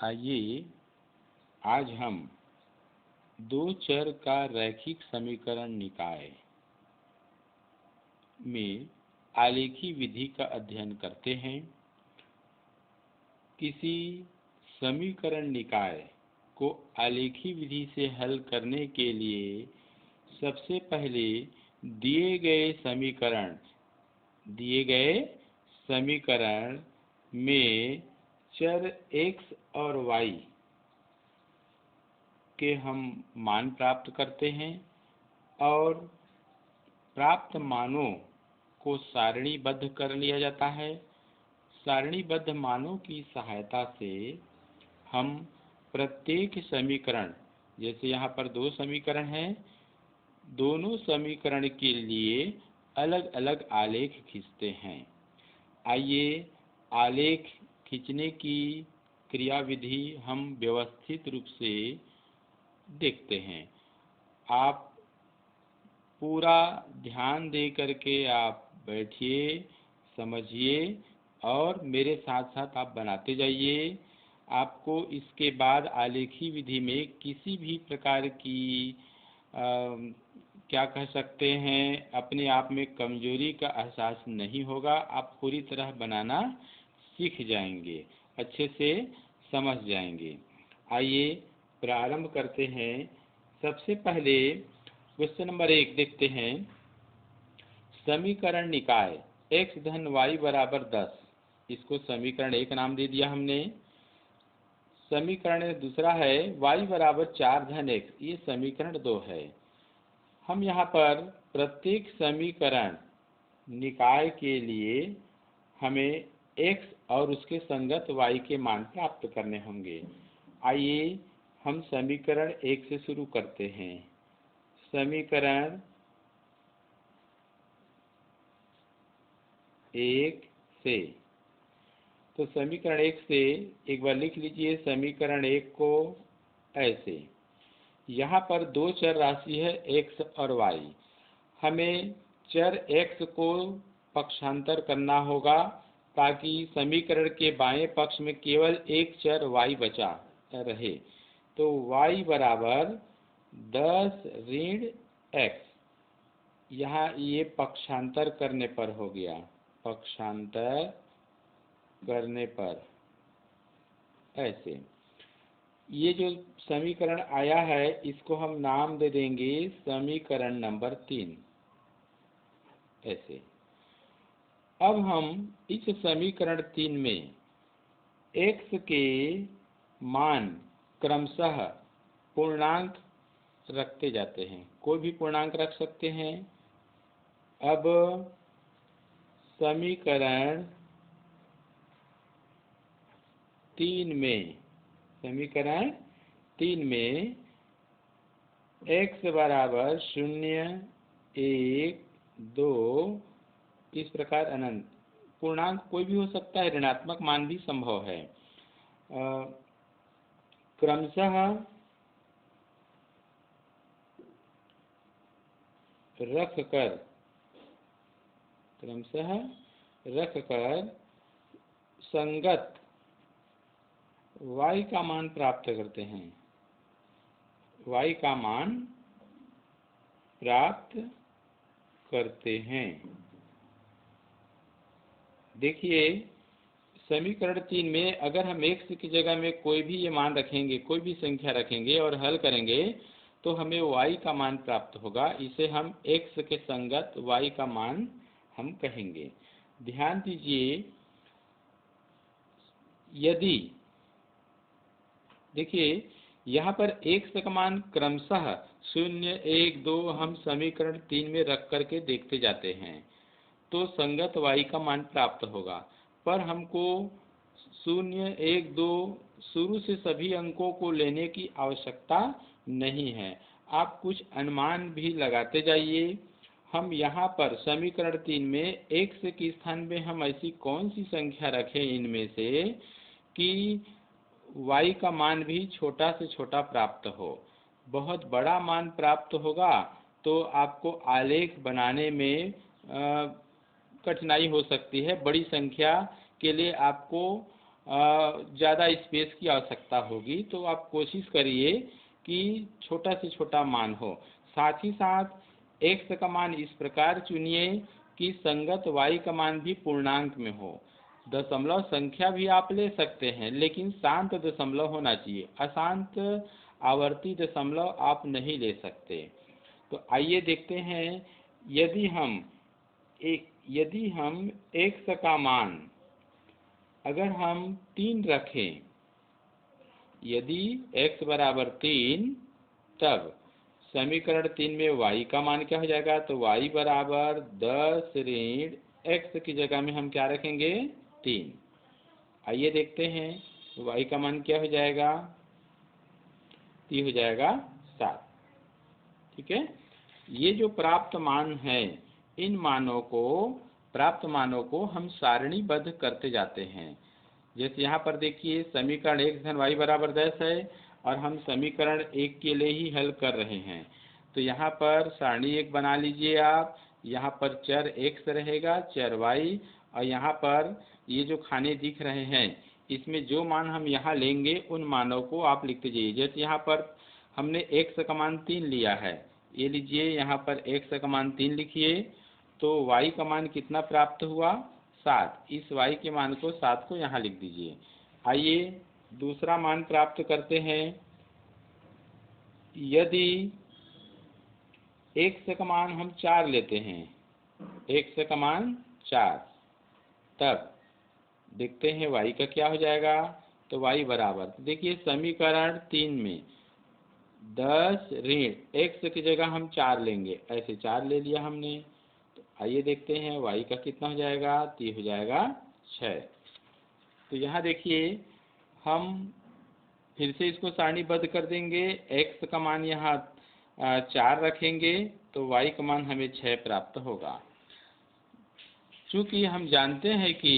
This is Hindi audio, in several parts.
आइए आज हम दो चर का रैखिक समीकरण निकाय में आलेखी विधि का अध्ययन करते हैं। किसी समीकरण निकाय को आलेखी विधि से हल करने के लिए सबसे पहले दिए गए समीकरण में चर x और y के हम मान प्राप्त करते हैं और प्राप्त मानों को सारणीबद्ध कर लिया जाता है। सारणीबद्ध मानों की सहायता से हम प्रत्येक समीकरण, जैसे यहाँ पर दो समीकरण हैं, दोनों समीकरण के लिए अलग अलग आलेख खींचते हैं। आइए आलेख खींचने की क्रियाविधि हम व्यवस्थित रूप से देखते हैं। आप पूरा ध्यान दे करके आप बैठिए, समझिए और मेरे साथ साथ आप बनाते जाइए। आपको इसके बाद आलेखी विधि में किसी भी प्रकार की क्या कह सकते हैं, अपने आप में कमजोरी का एहसास नहीं होगा। आप पूरी तरह बनाना सीख जाएंगे, अच्छे से समझ जाएंगे। आइए प्रारंभ करते हैं। सबसे पहले क्वेश्चन नंबर 1 देखते हैं। समीकरण निकाय x धन y बराबर 10, इसको समीकरण 1 नाम दे दिया हमने। समीकरण दूसरा है y बराबर 4 धन x, ये समीकरण 2 है। हम यहाँ पर प्रत्येक समीकरण निकाय के लिए हमें x और उसके संगत y के मान प्राप्त करने होंगे। आइए हम समीकरण 1 से शुरू करते हैं। समीकरण 1 से, तो समीकरण 1 से एक बार लिख लीजिए समीकरण 1 को ऐसे। यहाँ पर दो चर राशि है x और y। हमें चर x को पक्षांतर करना होगा ताकि समीकरण के बाएं पक्ष में केवल एक चर y बचा रहे। तो y बराबर 10 ऋण x, यहाँ ये पक्षांतर करने पर हो गया, पक्षांतर करने पर ऐसे। ये जो समीकरण आया है इसको हम नाम दे देंगे समीकरण नंबर 3 ऐसे। अब हम इस समीकरण 3 में x के मान क्रमशः पूर्णांक रखते जाते हैं, कोई भी पूर्णांक रख सकते हैं। अब समीकरण 3 में x बराबर 0, 1, 2 इस प्रकार अनंत पूर्णांक कोई भी हो सकता है, ऋणात्मक मान भी संभव है। क्रमशः रखकर संगत y का मान प्राप्त करते हैं, y का मान प्राप्त करते हैं। देखिए समीकरण 3 में अगर हम x की जगह में कोई भी ये मान रखेंगे, कोई भी संख्या रखेंगे और हल करेंगे तो हमें y का मान प्राप्त होगा। इसे हम x के संगत y का मान हम कहेंगे। ध्यान दीजिए, यदि देखिए यहाँ पर x का मान क्रमशः 0, 1, 2 हम समीकरण 3 में रख करके देखते जाते हैं तो संगत y का मान प्राप्त होगा। पर हमको 0, 1, 2 शुरू से सभी अंकों को लेने की आवश्यकता नहीं है। आप कुछ अनुमान भी लगाते जाइए। हम यहाँ पर समीकरण 3 में x के स्थान में हम ऐसी कौन सी संख्या रखें इनमें से कि y का मान भी छोटा से छोटा प्राप्त हो। बहुत बड़ा मान प्राप्त होगा तो आपको आलेख बनाने में कठिनाई हो सकती है। बड़ी संख्या के लिए आपको ज़्यादा स्पेस की आवश्यकता होगी, तो आप कोशिश करिए कि छोटा से छोटा मान हो। साथ ही साथ x का मान इस प्रकार चुनिए कि संगत y का मान भी पूर्णांक में हो। दशमलव संख्या भी आप ले सकते हैं, लेकिन शांत दशमलव होना चाहिए। अशांत आवर्ती दशमलव आप नहीं ले सकते। तो आइए देखते हैं, यदि हम x का मान अगर हम 3 रखें, यदि x बराबर 3, तब समीकरण 3 में y का मान क्या हो जाएगा? तो y बराबर 10 ऋण x की जगह में हम क्या रखेंगे? 3। आइए देखते हैं, y का मान क्या हो जाएगा? ये हो जाएगा 7। ठीक है। ये जो प्राप्त मान है, इन प्राप्त मानों को हम सारणीबद्ध करते जाते हैं। जैसे यहाँ पर देखिए, समीकरण 1 धन y बराबर 10 है और हम समीकरण 1 के लिए ही हल कर रहे हैं। तो यहाँ पर सारणी 1 बना लीजिए आप। यहाँ पर चर x रहेगा, चर y, और यहाँ पर ये जो खाने दिख रहे हैं, इसमें जो मान हम यहाँ लेंगे उन मानों को आप लिखते जाइए। जैसे यहाँ पर हमने x का मान 3 लिया है, ये लीजिए, यहाँ पर x का मान 3 लिखिए, तो y का मान कितना प्राप्त हुआ? 7। इस y के मान को 7 को यहाँ लिख दीजिए। आइए दूसरा मान प्राप्त करते हैं। यदि x का मान हम 4 लेते हैं, x का मान 4, तब देखते हैं y का क्या हो जाएगा? तो y बराबर, देखिए समीकरण 3 में 10 ऋण x की जगह हम 4 लेंगे, ऐसे 4 ले लिया हमने। तो आइए देखते हैं y का कितना हो जाएगा? तो ये हो जाएगा 6। तो यहाँ देखिए, हम फिर से इसको सारणीबद्ध कर देंगे। x का मान यहाँ 4 रखेंगे, तो y का मान हमें 6 प्राप्त होगा। चूँकि हम जानते हैं कि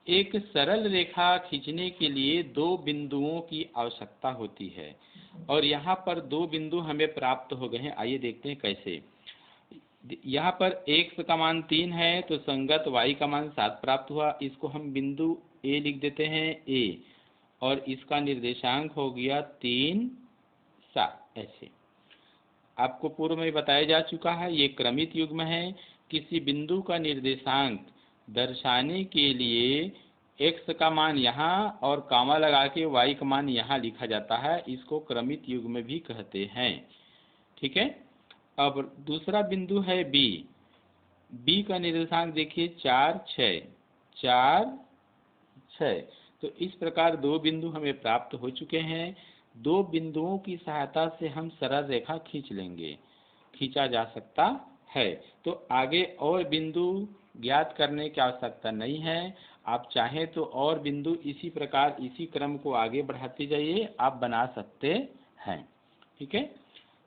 एक सरल रेखा खींचने के लिए 2 बिंदुओं की आवश्यकता होती है, और यहाँ पर 2 बिंदु हमें प्राप्त हो गए हैं। आइए देखते हैं कैसे। यहाँ पर x का मान 3 है, तो संगत y का मान 7 प्राप्त हुआ। इसको हम बिंदु a लिख देते हैं, a, और इसका निर्देशांक हो गया 3, 7। ऐसे आपको पूर्व में बताया जा चुका है, ये क्रमित युग्म है। किसी बिंदु का निर्देशांक दर्शाने के लिए x का मान यहाँ और कामा लगा के y का मान यहाँ लिखा जाता है। इसको क्रमित युग्म भी कहते हैं। ठीक है। अब दूसरा बिंदु है b। b का निर्देशांक देखिए 4, 6, 4, 6। तो इस प्रकार 2 बिंदु हमें प्राप्त हो चुके हैं। 2 बिंदुओं की सहायता से हम सरल रेखा खींचा जा सकता है। तो आगे और बिंदु ज्ञात करने की आवश्यकता नहीं है। आप चाहें तो और बिंदु इसी प्रकार इसी क्रम को आगे बढ़ाते जाइए, आप बना सकते हैं। ठीक है।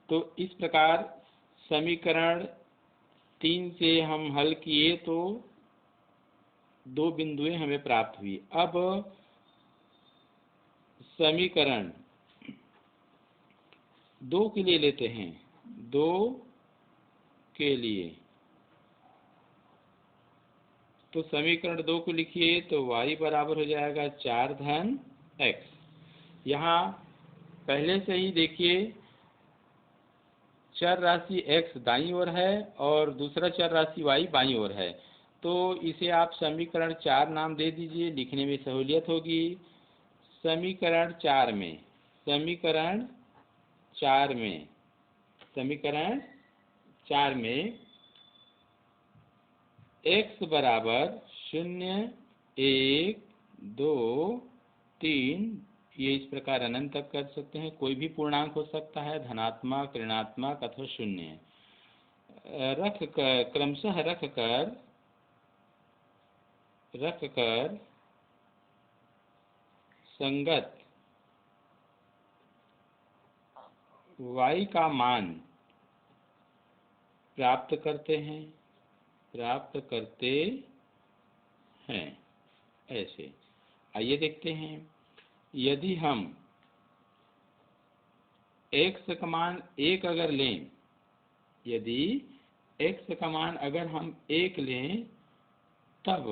तो इस प्रकार समीकरण 3 से हम हल किए तो 2 बिंदुएं हमें प्राप्त हुई। अब समीकरण 2 के लिए लेते हैं। 2 के लिए तो समीकरण 2 को लिखिए, तो y बराबर हो जाएगा 4 धन x। यहाँ पहले से ही देखिए, चर राशि x दाईं ओर है और दूसरा चर राशि y बाईं ओर है। तो इसे आप समीकरण 4 नाम दे दीजिए, लिखने में सहूलियत होगी। समीकरण 4 में x बराबर 0, 1, 2, 3, ये इस प्रकार अनंत तक कर सकते हैं। कोई भी पूर्णांक हो सकता है, धनात्मक, ऋणात्मक अथवा शून्य। क्रमशः रख कर संगत y का मान प्राप्त करते हैं। ऐसे आइए देखते हैं। यदि हम x का मान 1 अगर लें, यदि x का मान अगर हम 1 लें, तब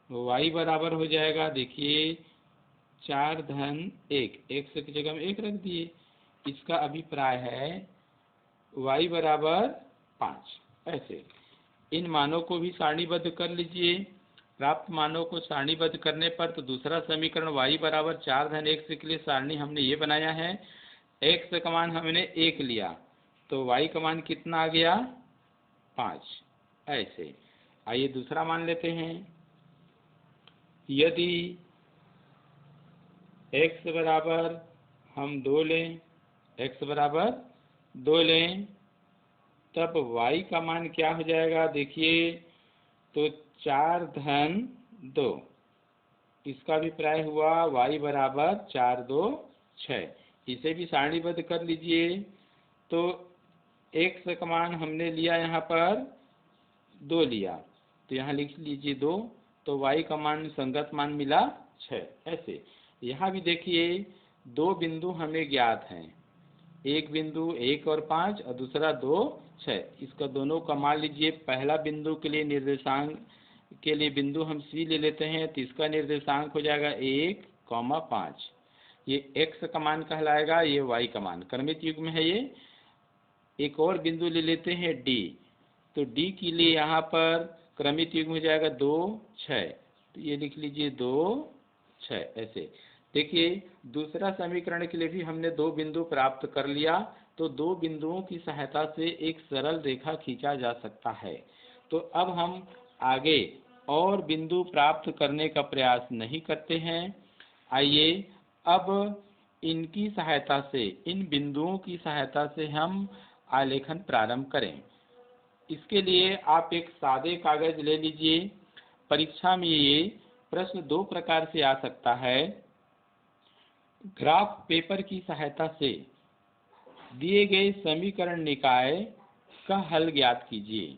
y बराबर हो जाएगा, देखिए 4 धन 1, x की जगह में 1 रख दिए। इसका अभिप्राय है y बराबर 5। ऐसे इन मानों को भी सारणीबद्ध कर लीजिए। प्राप्त मानों को सारणीबद्ध करने पर तो दूसरा समीकरण y बराबर 4 धन x के लिए सारणी हमने ये बनाया है। x का मान हमने 1 लिया तो y का मान कितना आ गया, 5। ऐसे आइए दूसरा मान लेते हैं। यदि x बराबर हम 2 लें, x बराबर 2 लें, तब y का मान क्या हो जाएगा, देखिए तो 4 धन 2, इसका अभिप्राय हुआ y बराबर 4 2 6। इसे भी सारणीबद्ध कर लीजिए। तो x का मान हमने लिया यहाँ पर 2 लिया, तो यहाँ लिख लीजिए 2, तो y का मान संगत मान मिला 6। ऐसे यहाँ भी देखिए 2 बिंदु हमें ज्ञात हैं, एक बिंदु 1 और 5 और दूसरा 2 6। इसका दोनों का मान लीजिए। पहला बिंदु के लिए निर्देशांक के लिए बिंदु हम C ले लेते हैं, तो इसका निर्देशांक हो जाएगा 1, 5। ये x का मान कहलाएगा, ये y का मान क्रमित युग्म है ये। एक और बिंदु ले लेते हैं D, तो D के लिए यहाँ पर क्रमित युग्म हो जाएगा 2 6, तो ये लिख लीजिए 2 6। ऐसे देखिए दूसरा समीकरण के लिए भी हमने 2 बिंदु प्राप्त कर लिया, तो 2 बिंदुओं की सहायता से एक सरल रेखा खींचा जा सकता है। तो अब हम आगे और बिंदु प्राप्त करने का प्रयास नहीं करते हैं। आइए अब इनकी सहायता से, इन बिंदुओं की सहायता से हम आलेखन प्रारंभ करें। इसके लिए आप एक सादे कागज ले लीजिए। परीक्षा में ये प्रश्न 2 प्रकार से आ सकता है। ग्राफ पेपर की सहायता से दिए गए समीकरण निकाय का हल ज्ञात कीजिए।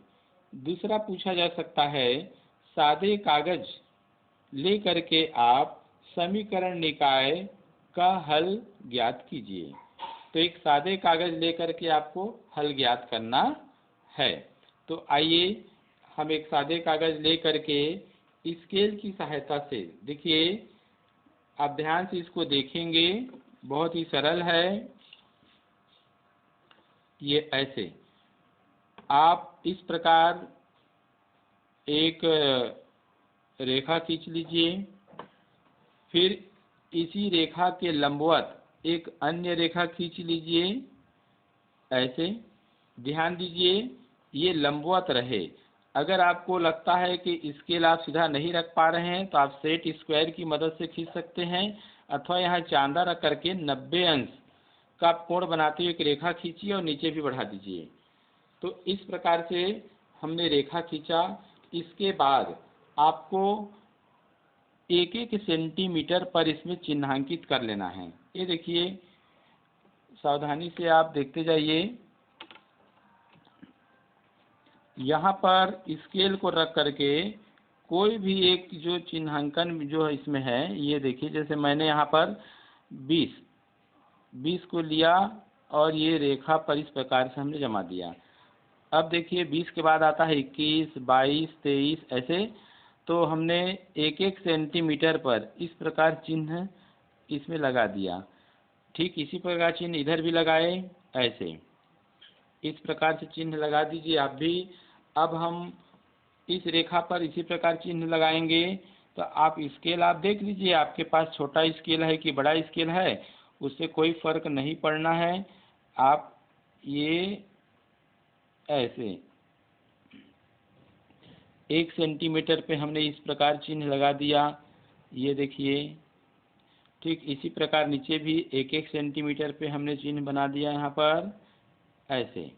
दूसरा पूछा जा सकता है, सादे कागज ले करके आप समीकरण निकाय का हल ज्ञात कीजिए। तो एक सादे कागज लेकर के आपको हल ज्ञात करना है। तो आइए हम एक सादे कागज ले करके स्केल की सहायता से, देखिए आप ध्यान से इसको देखेंगे, बहुत ही सरल है ये। ऐसे आप इस प्रकार एक रेखा खींच लीजिए, फिर इसी रेखा के लंबवत एक अन्य रेखा खींच लीजिए। ऐसे ध्यान दीजिए ये लंबवत रहे। अगर आपको लगता है कि स्केल आप सीधा नहीं रख पा रहे हैं तो आप सेट स्क्वायर की मदद से खींच सकते हैं, अथवा यहाँ चांदा रख करके 90 अंश का कोण बनाते हुए एक रेखा खींचिए और नीचे भी बढ़ा दीजिए। तो इस प्रकार से हमने रेखा खींचा। इसके बाद आपको 1-1 सेंटीमीटर पर इसमें चिन्हांकित कर लेना है। ये देखिए सावधानी से आप देखते जाइए। यहाँ पर स्केल को रख करके कोई भी एक जो चिन्हांकन जो इसमें है, ये देखिए जैसे मैंने यहाँ पर 20 को लिया और ये रेखा पर इस प्रकार से हमने जमा दिया। अब देखिए 20 के बाद आता है 21, 22, 23 ऐसे। तो हमने 1-1 सेंटीमीटर पर इस प्रकार चिन्ह इसमें लगा दिया। ठीक इसी प्रकार चिन्ह इधर भी लगाए। ऐसे इस प्रकार से चिन्ह लगा दीजिए आप भी। अब हम इस रेखा पर इसी प्रकार चिन्ह लगाएंगे। तो आप स्केल आप देख लीजिए, आपके पास छोटा स्केल है कि बड़ा स्केल है, उससे कोई फर्क नहीं पड़ना है। आप ये ऐसे 1 सेंटीमीटर पे हमने इस प्रकार चिन्ह लगा दिया। ये देखिए ठीक इसी प्रकार नीचे भी 1-1 सेंटीमीटर पे हमने चिन्ह बना दिया यहाँ पर। ऐसे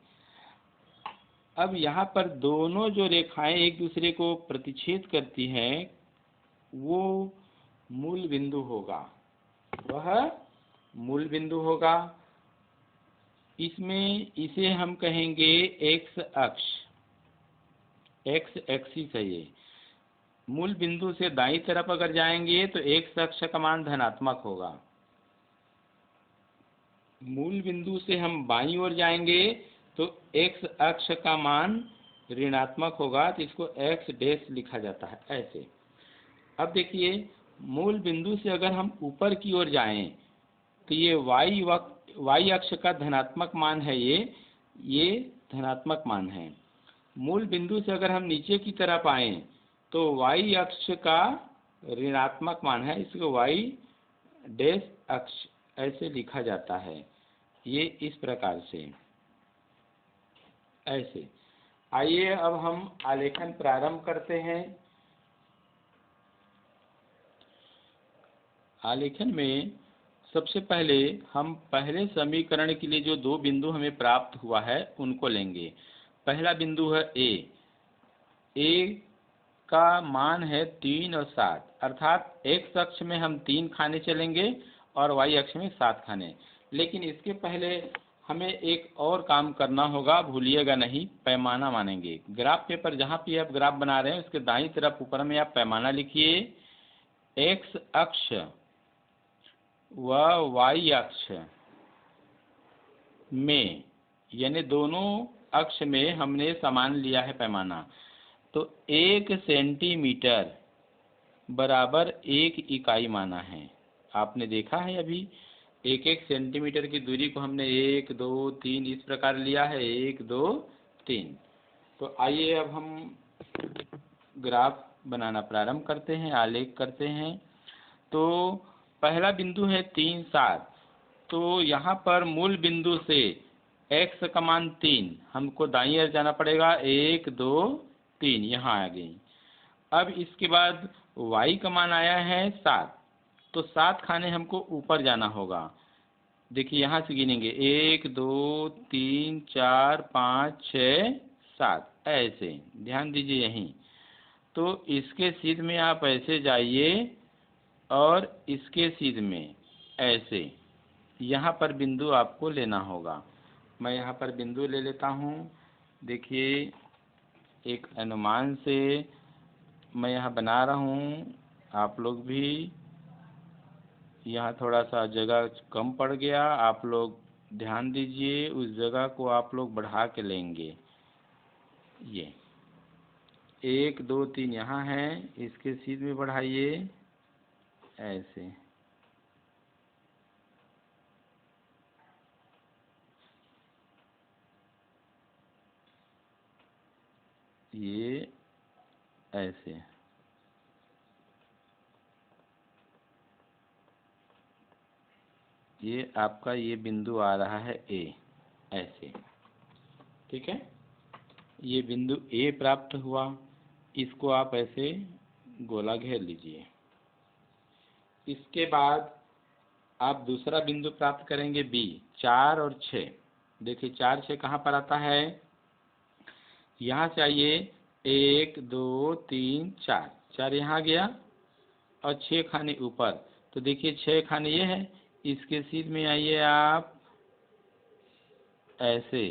अब यहाँ पर दोनों जो रेखाएं एक दूसरे को प्रतिच्छेद करती हैं वो मूल बिंदु होगा, वह मूल बिंदु होगा। इसमें इसे हम कहेंगे एक्स अक्ष, एक्स एक्सिस है ये। मूल बिंदु से दाईं तरफ अगर जाएंगे तो एक्स अक्ष का मान धनात्मक होगा। मूल बिंदु से हम बाईं ओर जाएंगे तो एक्स अक्ष का मान ऋणात्मक होगा, तो इसको एक्स डैश लिखा जाता है। ऐसे अब देखिए मूल बिंदु से अगर हम ऊपर की ओर जाएं तो ये वाई अक्ष का धनात्मक मान है, ये धनात्मक मान है। मूल बिंदु से अगर हम नीचे की तरफ आए तो वाई अक्ष का ऋणात्मक मान है, इसको वाई डैश अक्ष ऐसे लिखा जाता है, ये इस प्रकार से ऐसे। आइए अब हम आलेखन प्रारंभ करते हैं। आलेखन में सबसे पहले हम पहले समीकरण के लिए जो दो बिंदु हमें प्राप्त हुआ है उनको लेंगे। पहला बिंदु है ए का मान है 3 और 7, अर्थात एक्स अक्ष में हम 3 खाने चलेंगे और वाई अक्ष में 7 खाने। लेकिन इसके पहले हमें एक और काम करना होगा, भूलिएगा नहीं, पैमाना मानेंगे। ग्राफ पेपर जहाँ पे आप ग्राफ बना रहे हैं उसके दाईं तरफ ऊपर में आप पैमाना लिखिए। एक्स अक्ष व वाई अक्ष में, यानी दोनों अक्ष में हमने समान लिया है पैमाना, तो 1 सेंटीमीटर बराबर 1 इकाई माना है। आपने देखा है अभी 1-1 सेंटीमीटर की दूरी को हमने 1, 2, 3 इस प्रकार लिया है, 1, 2, 3। तो आइए अब हम ग्राफ बनाना प्रारंभ करते हैं, आलेख करते हैं। तो पहला बिंदु है 3, 7, तो यहाँ पर मूल बिंदु से x का मान 3, हमको दाईं ओर जाना पड़ेगा, 1, 2, 3 यहाँ आ गई। अब इसके बाद y का मान आया है 7, तो 7 खाने हमको ऊपर जाना होगा। देखिए यहाँ से गिनेंगे 1, 2, 3, 4, 5, 6, 7 ऐसे, ध्यान दीजिए यहीं। तो इसके सीध में आप ऐसे जाइए और इसके सीध में ऐसे, यहाँ पर बिंदु आपको लेना होगा। मैं यहाँ पर बिंदु ले लेता हूँ। देखिए एक अनुमान से मैं यहाँ बना रहा हूँ, आप लोग भी यहाँ थोड़ा सा जगह कम पड़ गया, आप लोग ध्यान दीजिए, उस जगह को आप लोग बढ़ा के लेंगे। ये 1, 2, 3 यहाँ है, इसके सीध में बढ़ाइए ऐसे। ये ऐसे, ये आपका ये बिंदु आ रहा है ए ऐसे, ठीक है। ये बिंदु ए प्राप्त हुआ, इसको आप ऐसे गोला घेर लीजिए। इसके बाद आप दूसरा बिंदु प्राप्त करेंगे बी, 4 और 6। देखिए 4, 6 कहाँ पर आता है, यहाँ से आइए, 1, 2, 3, 4, 4 यहाँ गया और 6 खाने ऊपर। तो देखिए 6 खाने ये है, इसके सीध में आइए आप ऐसे,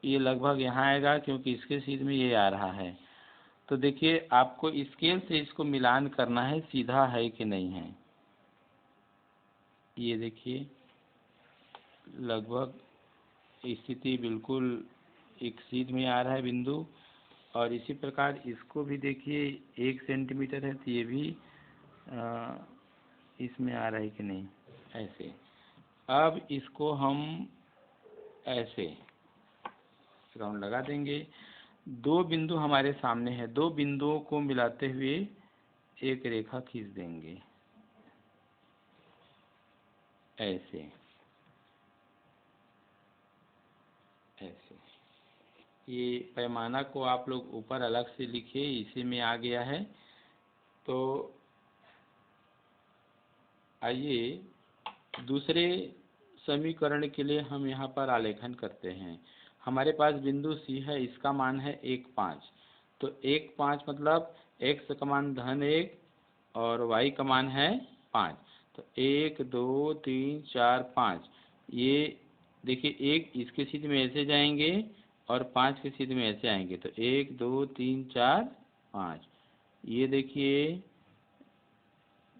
ये लगभग यहाँ आएगा क्योंकि इसके सीध में ये आ रहा है। तो देखिए आपको स्केल से इसको मिलान करना है, सीधा है कि नहीं है। ये देखिए लगभग स्थिति बिल्कुल एक सीध में आ रहा है बिंदु। और इसी प्रकार इसको भी देखिए 1 सेंटीमीटर है, तो ये भी इसमें आ रहा है कि नहीं ऐसे। अब इसको हम ऐसे राउंड लगा देंगे। 2 बिंदु हमारे सामने है, 2 बिंदुओं को मिलाते हुए एक रेखा खींच देंगे ऐसे ऐसे। ये पैमाना को आप लोग ऊपर अलग से लिखिए, इसी में आ गया है। तो आइए दूसरे समीकरण के लिए हम यहाँ पर आलेखन करते हैं। हमारे पास बिंदु सी है, इसका मान है 1, 5। तो 1, 5 मतलब x का मान -1 और y का मान है 5। तो 1, 2, 3, 4, 5, ये देखिए 1 इसके सीध में ऐसे जाएंगे और 5 के सीध में ऐसे आएंगे। तो 1, 2, 3, 4, 5, ये देखिए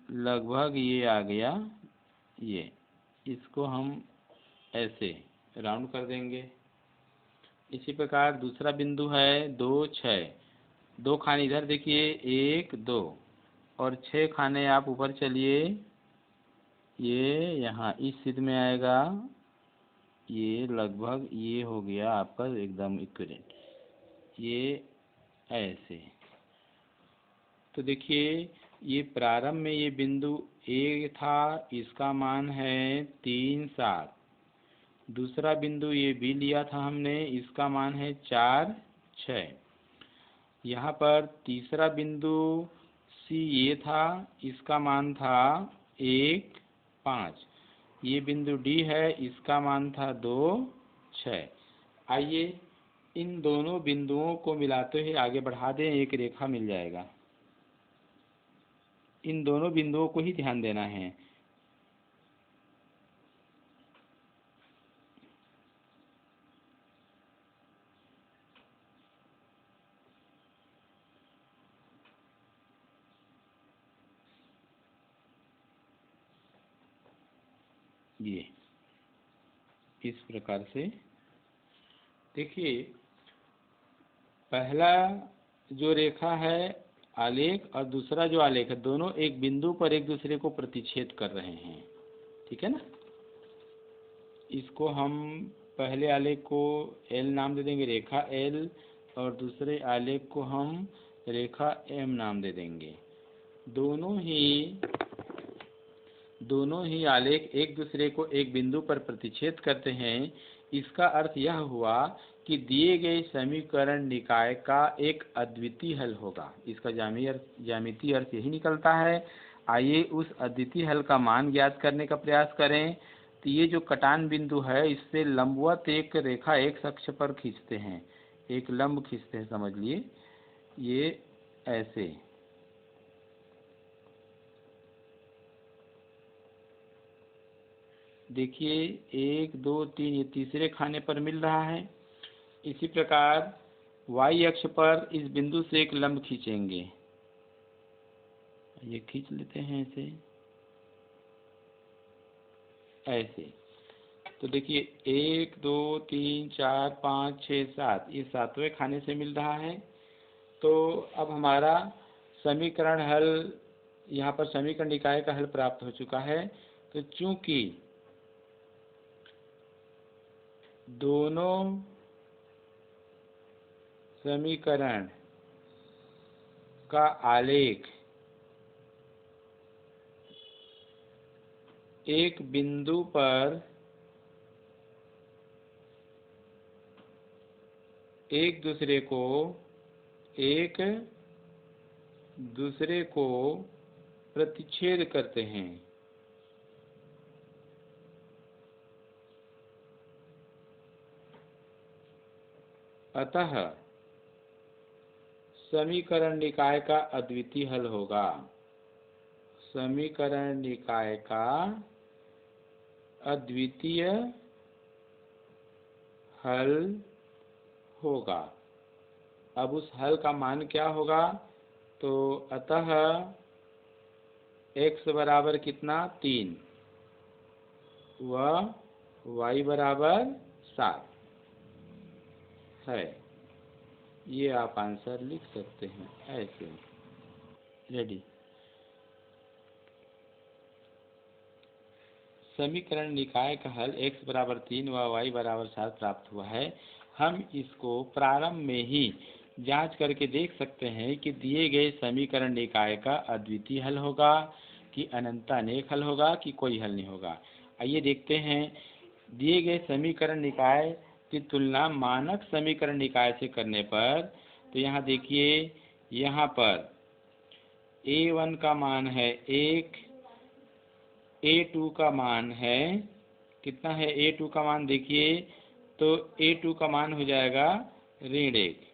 लगभग ये आ गया। ये इसको हम ऐसे राउंड कर देंगे। इसी प्रकार दूसरा बिंदु है 2, 6। 2 खाने इधर देखिए, 1 2 और 6 खाने आप ऊपर चलिए, ये यहाँ इस सिद्ध में आएगा, ये लगभग ये हो गया आपका एकदम इक्विवेलेंट, ये ऐसे। तो देखिए ये प्रारंभ में ये बिंदु ए था, इसका मान है 3 7। दूसरा बिंदु ये बी लिया था हमने, इसका मान है 4 6। यहाँ पर तीसरा बिंदु सी ये था, इसका मान था 1 5। ये बिंदु डी है, इसका मान था 2 6। आइए इन दोनों बिंदुओं को मिलाते हुए आगे बढ़ा दें, एक रेखा मिल जाएगा। इन दोनों बिंदुओं को ही ध्यान देना है। ये इस प्रकार से देखिए, पहला जो रेखा है आलेख और दूसरा जो आलेख है, दोनों एक बिंदु पर एक दूसरे को प्रतिच्छेद कर रहे हैं, ठीक है ना। इसको हम पहले आलेख को एल नाम दे देंगे, रेखा एल, और दूसरे आलेख को हम रेखा एम नाम दे देंगे। दोनों ही आलेख एक दूसरे को एक बिंदु पर प्रतिच्छेद करते हैं। इसका अर्थ यह हुआ कि दिए गए समीकरण निकाय का एक अद्वितीय हल होगा। इसका ज्यामितीय अर्थ यही निकलता है। आइए उस अद्वितीय हल का मान ज्ञात करने का प्रयास करें। तो ये जो कटान बिंदु है, इससे लंबवत एक रेखा एक अक्ष पर खींचते हैं, एक लंब खींचते हैं, समझ लिए, ये ऐसे। देखिए 1 2 3 ये तीसरे खाने पर मिल रहा है। इसी प्रकार y अक्ष पर इस बिंदु से एक लंब खींचेंगे, ये खींच लेते हैं ऐसे। तो देखिए 1 2 3 4 5 6 7, ये 7वें खाने से मिल रहा है। तो अब हमारा समीकरण हल, यहाँ पर समीकरण निकाय का हल प्राप्त हो चुका है। तो चूंकि दोनों समीकरण का आलेख एक बिंदु पर एक दूसरे को प्रतिच्छेद करते हैं, अतः समीकरण निकाय का अद्वितीय हल होगा। समीकरण निकाय का अद्वितीय हल होगा। अब उस हल का मान क्या होगा? तो अतः x बराबर कितना 3 व y बराबर 7 है। ये आप आंसर लिख सकते हैं ऐसे। रेडी। समीकरण निकाय का हल x बराबर 3 व y बराबर 7 प्राप्त हुआ है। हम इसको प्रारंभ में ही जांच करके देख सकते हैं कि दिए गए समीकरण निकाय का अद्वितीय हल होगा कि अनंत अनेक हल होगा कि कोई हल नहीं होगा। आइए देखते हैं। दिए गए समीकरण निकाय की तुलना मानक समीकरण निकाय से करने पर, तो यहाँ देखिए, यहाँ पर a1 का मान है 1, a2 का मान है कितना है, a2 का मान देखिए, तो a2 का मान हो जाएगा ऋण 1,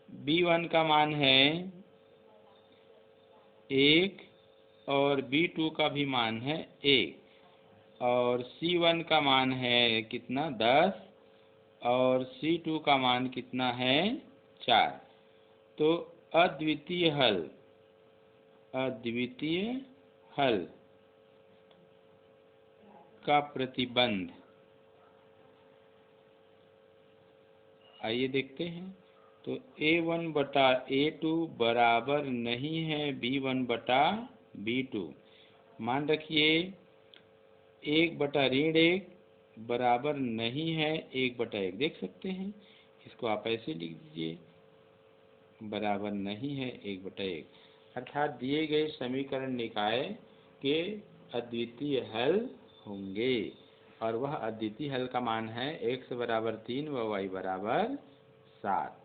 b1 का मान है 1 और b2 का भी मान है 1, और c1 का मान है कितना 10 और c2 का मान कितना है 4। तो अद्वितीय हल का प्रतिबंध, आइए देखते हैं। तो A1 बटा A2 बराबर नहीं है B1 बटा B2। मान रखिए 1 बटा ऋण 1 बराबर नहीं है 1 बटा 1। देख सकते हैं, इसको आप ऐसे लिख दीजिए, बराबर नहीं है 1 बटा 1। अर्थात दिए गए समीकरण निकाय के अद्वितीय हल होंगे, और वह अद्वितीय हल का मान है x बराबर 3 व y बराबर 7।